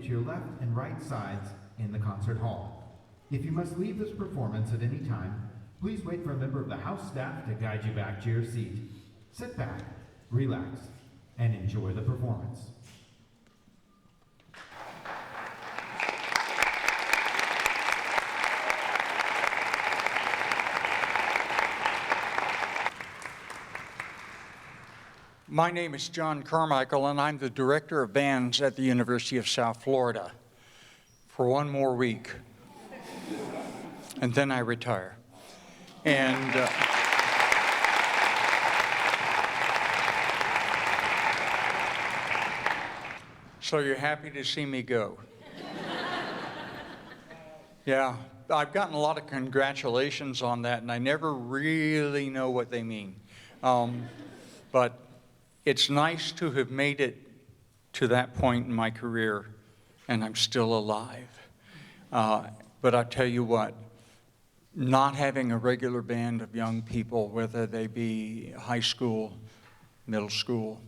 to your left and right sides in the concert hall. If you must leave this performance at any time, please wait for a member of the house staff to guide you back to your seat. Sit back, relax, and enjoy the performance. My name is John Carmichael, and I'm the Director of Bands at the University of South Florida for one more week, and then I retire. And so you're happy to see me go? Yeah, I've gotten a lot of congratulations on that, and I never really know what they mean. But it's nice to have made it to that point in my career, and I'm still alive. But I tell you what, not having a regular band of young people, whether they be high school, middle school,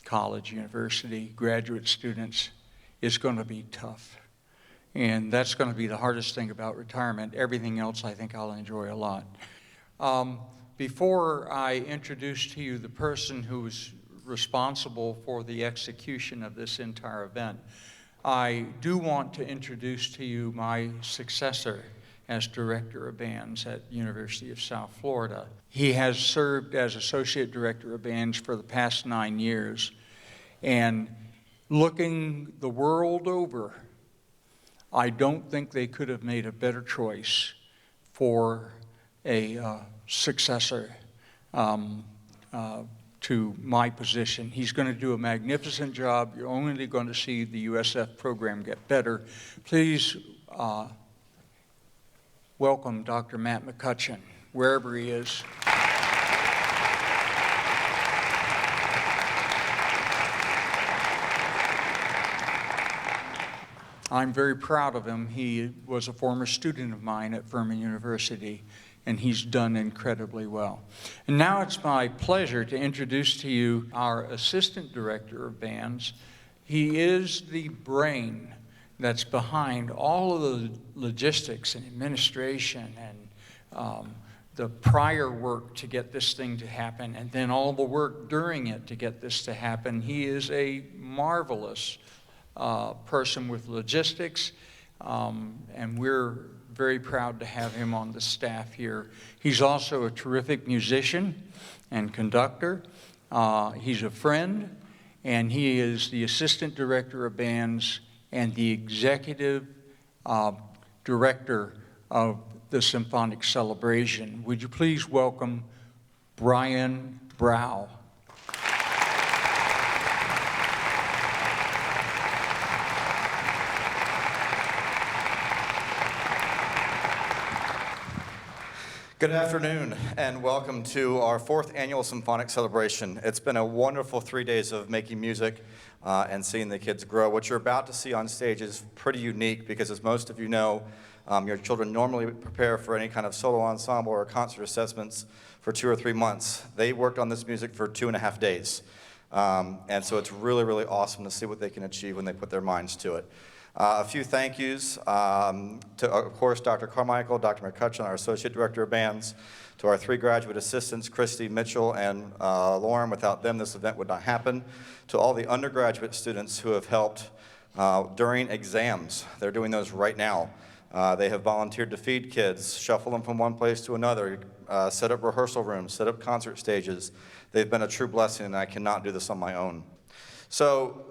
college, university, graduate students, is going to be tough. And that's going to be the hardest thing about retirement. Everything else I think I'll enjoy a lot. Before I introduce to you the person who's responsible for the execution of this entire event, I do want to introduce to you my successor as Director of Bands at University of South Florida. He has served as Associate Director of Bands for the past 9 years, and looking the world over, I don't think they could have made a better choice for a successor to my position. He's going to do a magnificent job. You're only going to see the USF program get better. Please welcome Dr. Matt McCutcheon, wherever he is. I'm very proud of him. He was a former student of mine at Furman University, and he's done incredibly well. And now it's my pleasure to introduce to you our Assistant Director of Bands. He is the brain that's behind all of the logistics and administration and the prior work to get this thing to happen, and then all the work during it to get this to happen. He is a marvelous person with logistics, and we're very proud to have him on the staff here. He's also a terrific musician and conductor. He's a friend, and he is the Assistant Director of Bands and the Executive Director of the Symphonic Celebration. Would you please welcome Brian Brow. Good afternoon, and welcome to our 4th annual Symphonic Celebration. It's been a wonderful 3 days of making music and seeing the kids grow. What you're about to see on stage is pretty unique because, as most of you know, your children normally prepare for any kind of solo ensemble or concert assessments for 2 or 3 months. They worked on this music for 2.5 days. And so it's really, really awesome to see what they can achieve when they put their minds to it. A few thank yous to, of course, Dr. Carmichael, Dr. McCutcheon, our Associate Director of Bands, to our 3 graduate assistants, Christy, Mitchell, and Lauren. Without them, this event would not happen. To all the undergraduate students who have helped during exams. They're doing those right now. They have volunteered to feed kids, shuffle them from one place to another, set up rehearsal rooms, set up concert stages. They've been a true blessing, and I cannot do this on my own. So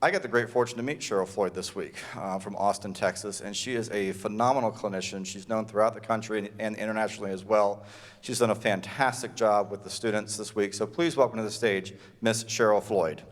I got the great fortune to meet Cheryl Floyd this week from Austin, Texas, and she is a phenomenal clinician. She's known throughout the country and internationally as well. She's done a fantastic job with the students this week, so please welcome to the stage Miss Cheryl Floyd.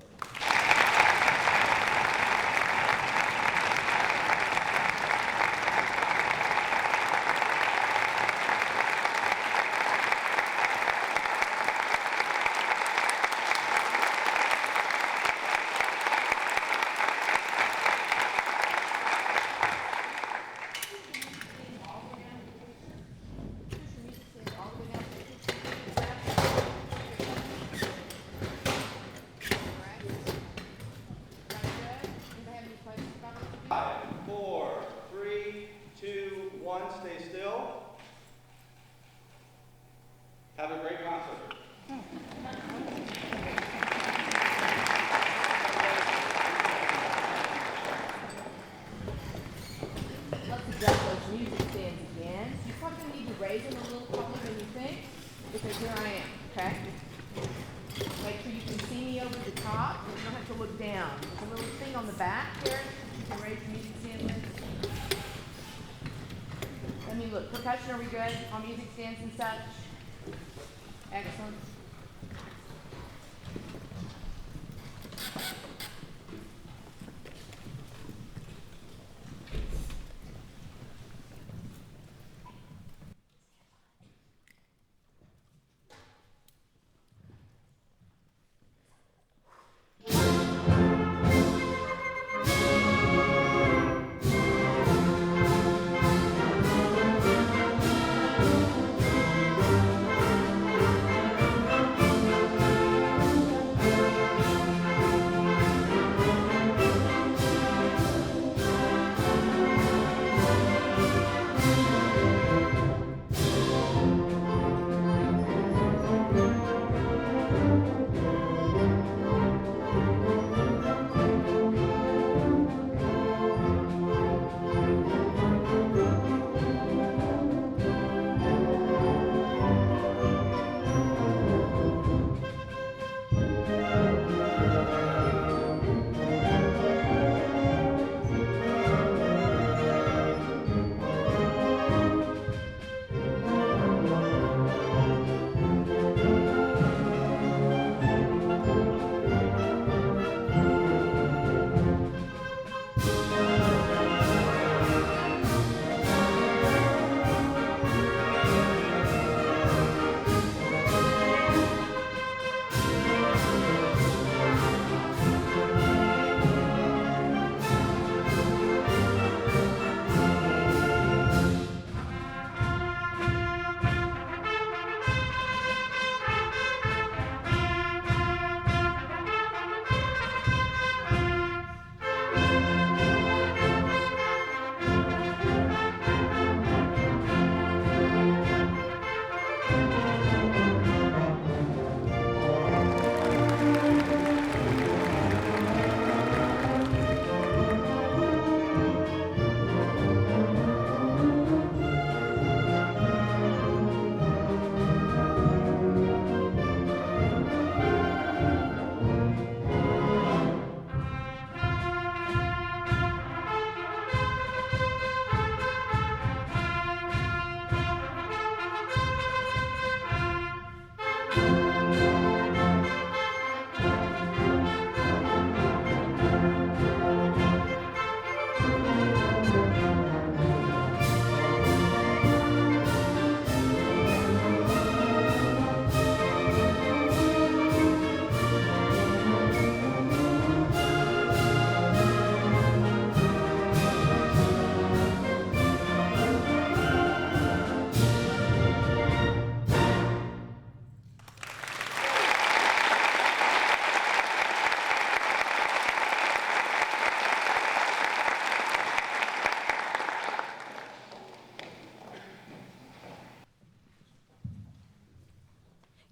adjust those music stands again. You're probably going to need to raise them a little taller than you think, because here I am, okay? Make sure you can see me over the top. You don't have to look down. There's a little thing on the back here. You can raise your music stand with. Let me look. Percussion, are we good on music stands and such? Excellent.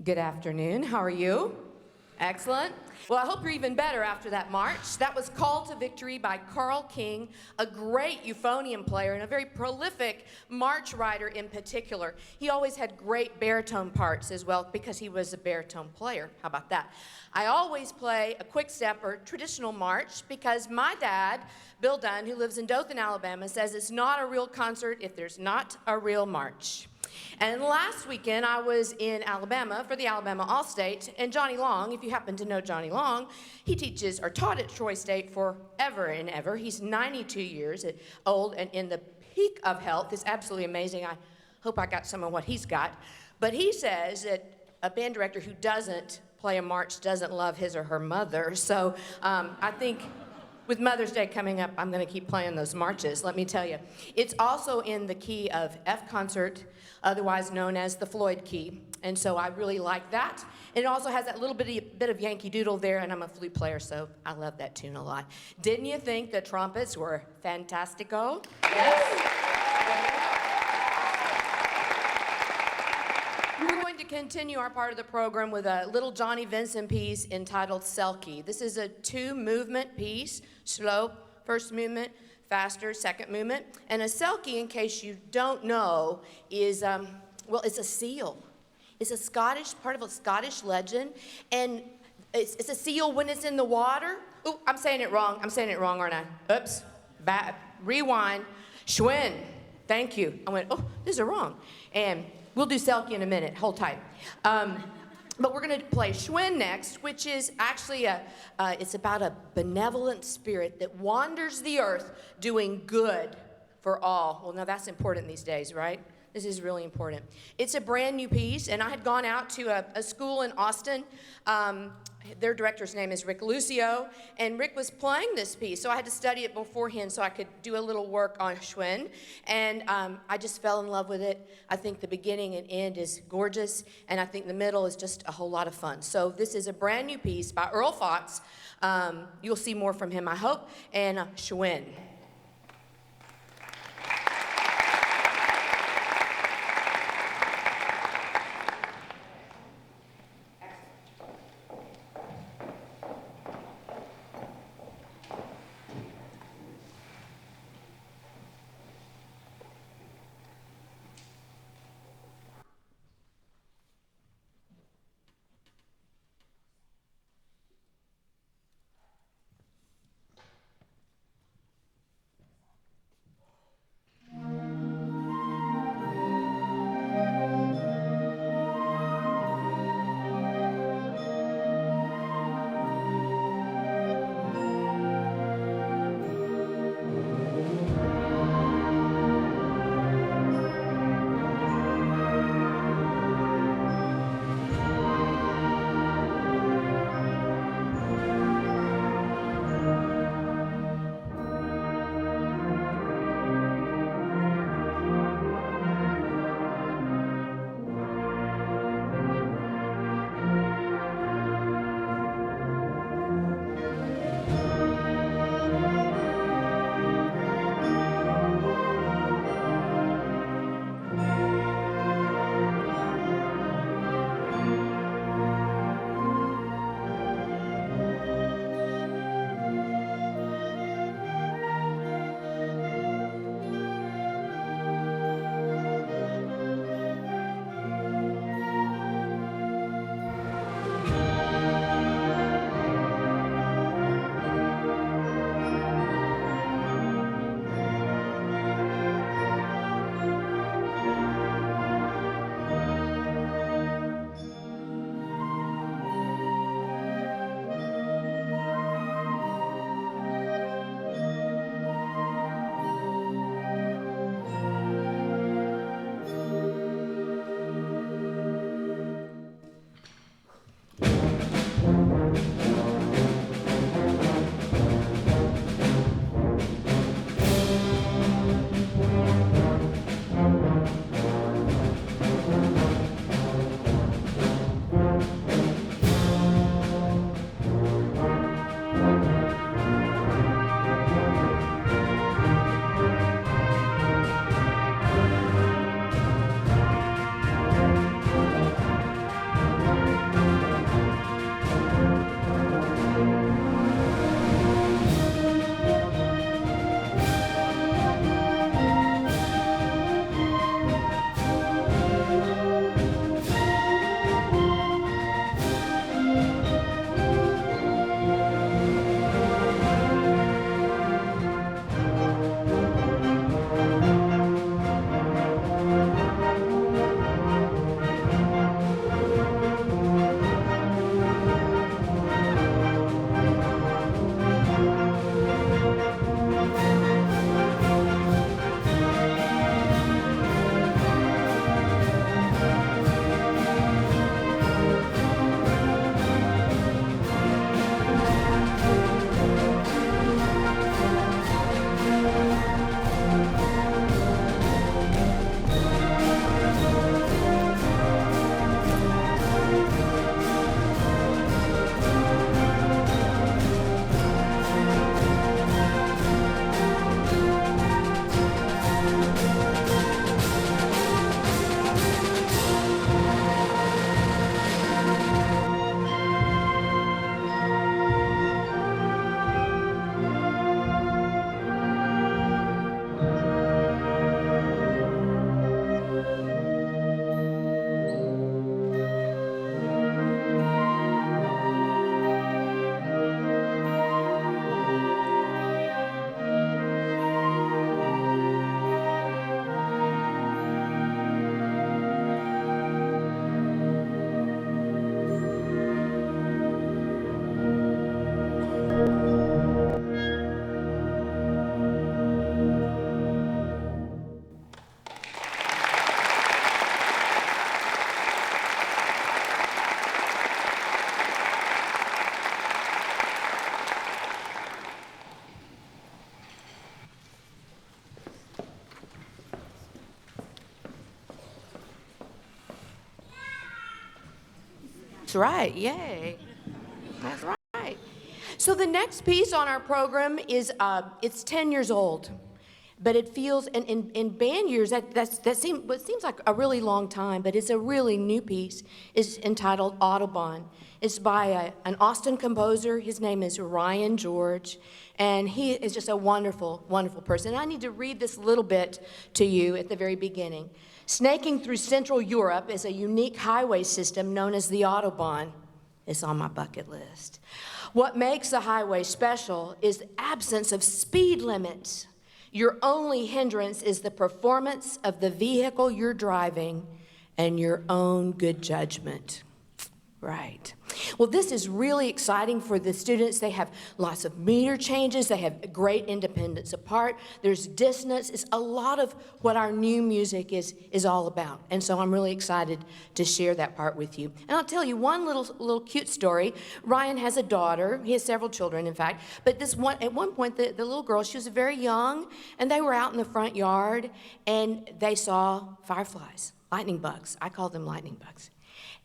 Good afternoon. How are you? Excellent. Well, I hope you're even better after that march. That was Call to Victory by Carl King, a great euphonium player and a very prolific march writer in particular. He always had great baritone parts as well because he was a baritone player. How about that? I always play a quick step or traditional march because my dad, Bill Dunn, who lives in Dothan, Alabama, says it's not a real concert if there's not a real march. And last weekend, I was in Alabama for the Alabama All-State, and Johnny Long, if you happen to know Johnny Long, he teaches or taught at Troy State forever and ever. He's 92 years old and in the peak of health. It's absolutely amazing. I hope I got some of what he's got. But he says that a band director who doesn't play a march doesn't love his or her mother. So I think with Mother's Day coming up, I'm going to keep playing those marches, let me tell you. It's also in the key of F concert, otherwise known as the Floyd key. And so I really like that. And it also has that little bit of Yankee Doodle there, and I'm a flute player, so I love that tune a lot. Didn't you think the trumpets were fantastico? Yes. We're going to continue our part of the program with a little Johnny Vincent piece entitled Selkie. This is a 2-movement piece, slow, first movement, faster, second movement. And a selkie, in case you don't know, is, well, it's a seal. It's a Scottish, part of a Scottish legend. And it's a seal when it's in the water. Ooh, I'm saying it wrong, aren't I? Oops, rewind. Schwinn, thank you. I went, oh, these are wrong. And we'll do selkie in a minute, hold tight. But we're going to play Schwinn next, which is actually it's about a benevolent spirit that wanders the earth doing good for all. Well, now that's important these days, right? This is really important. It's a brand new piece, and I had gone out to a school in Austin. Their director's name is Rick Lucio, and Rick was playing this piece, so I had to study it beforehand so I could do a little work on Schwinn, and I just fell in love with it. I think the beginning and end is gorgeous, and I think the middle is just a whole lot of fun. So this is a brand new piece by Earl Fox. You'll see more from him, I hope, and Schwinn. That's right. Yay. That's right. So the next piece on our program is it's 10 years old, but it feels in band years that seems like a really long time, but it's a really new piece. It's entitled Audubon. It's by an Austin composer. His name is Ryan George, and he is just a wonderful, wonderful person. And I need to read this little bit to you at the very beginning. Snaking through Central Europe is a unique highway system known as the Autobahn. It's on my bucket list. What makes the highway special is the absence of speed limits. Your only hindrance is the performance of the vehicle you're driving and your own good judgment. Right. Well, this is really exciting for the students. They have lots of meter changes. They have great independence apart. There's dissonance. It's a lot of what our new music is all about. And so I'm really excited to share that part with you. And I'll tell you one little cute story. Ryan has a daughter. He has several children, in fact. But at one point, the little girl, she was very young, and they were out in the front yard, and they saw fireflies, lightning bugs. I call them lightning bugs.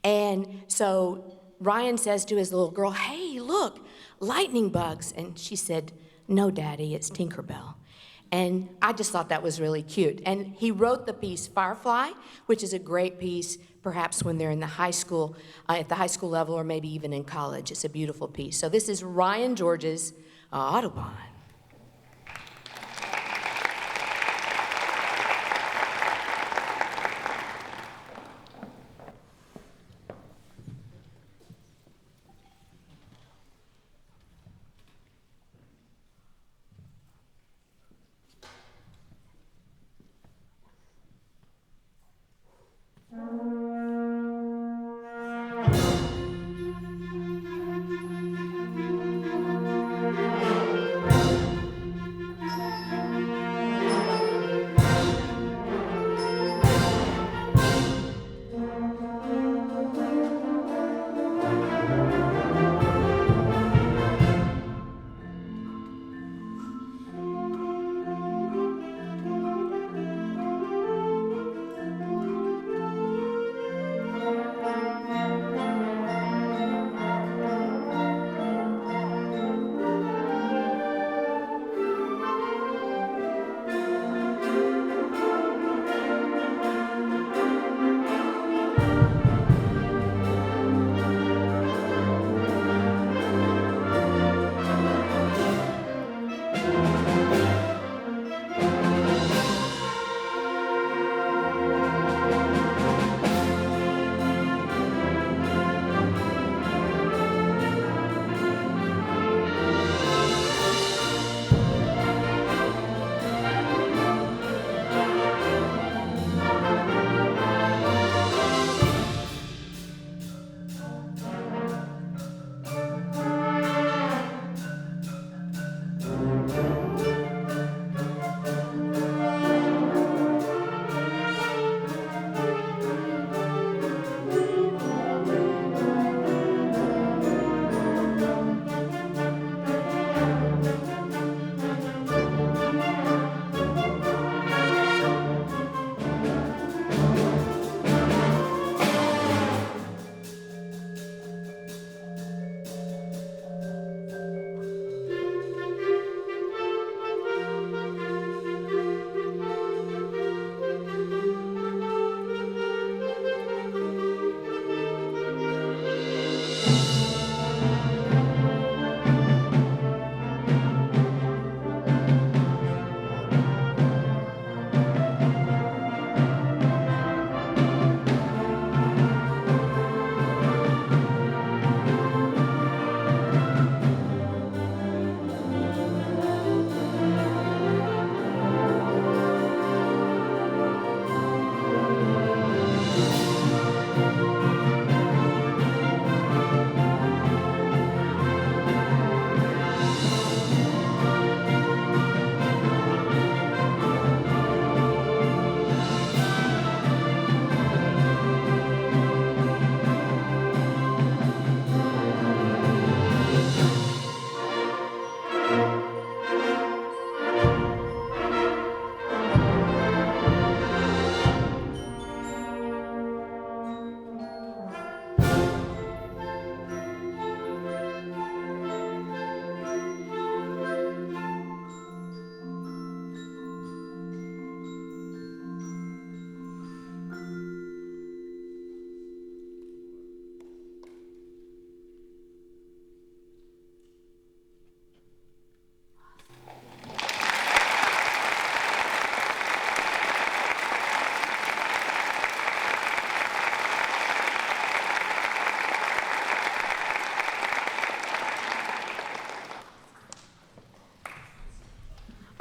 And so Ryan says to his little girl, "Hey, look, lightning bugs." And she said, "No, Daddy, it's Tinkerbell." And I just thought that was really cute. And he wrote the piece Firefly, which is a great piece, perhaps when they're in the high school, at the high school level, or maybe even in college. It's a beautiful piece. So this is Ryan George's Audubon.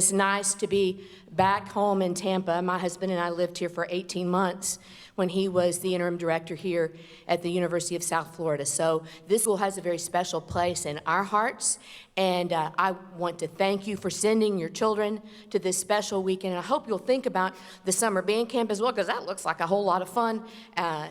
it's nice to be back home in Tampa. My husband and I lived here for 18 months when he was the interim director here at the University of South Florida. So this school has a very special place in our hearts, and I want to thank you for sending your children to this special weekend. And I hope you'll think about the summer band camp as well, because that looks like a whole lot of fun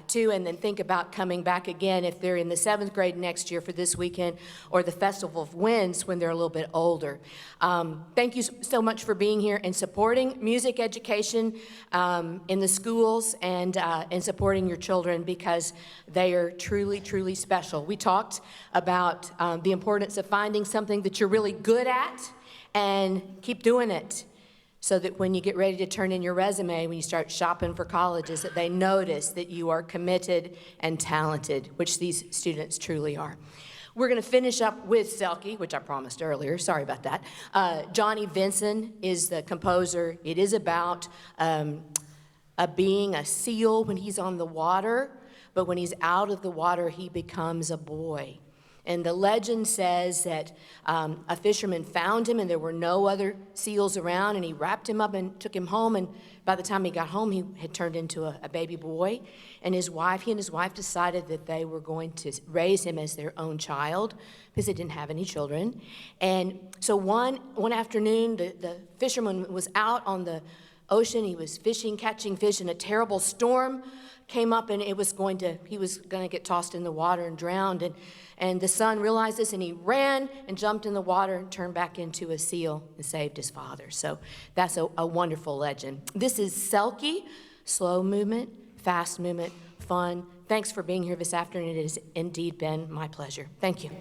too, and then think about coming back again if they're in the 7th grade next year for this weekend, or the Festival of Winds when they're a little bit older. Thank you so much for being here and supporting music education in the schools, and supporting your children, because they are truly, truly special. We talked about the importance of finding something that you're really good at and keep doing it, so that when you get ready to turn in your resume, when you start shopping for colleges, that they notice that you are committed and talented, which these students truly are. We're going to finish up with Selkie, which I promised earlier. Sorry about that. Johnny Vinson is the composer. It is about being a seal when he's on the water, but when he's out of the water, he becomes a boy. And the legend says that a fisherman found him and there were no other seals around, and he wrapped him up and took him home, and by the time he got home, he had turned into a baby boy. And he and his wife decided that they were going to raise him as their own child, because they didn't have any children. And so one afternoon, the fisherman was out on the ocean. He was fishing, catching fish, and a terrible storm came up, and he was going to get tossed in the water and drowned. And the son realized this, and he ran and jumped in the water and turned back into a seal and saved his father. So that's a wonderful legend. This is Selkie, slow movement, fast movement, fun. Thanks for being here this afternoon. It has indeed been my pleasure. Thank you.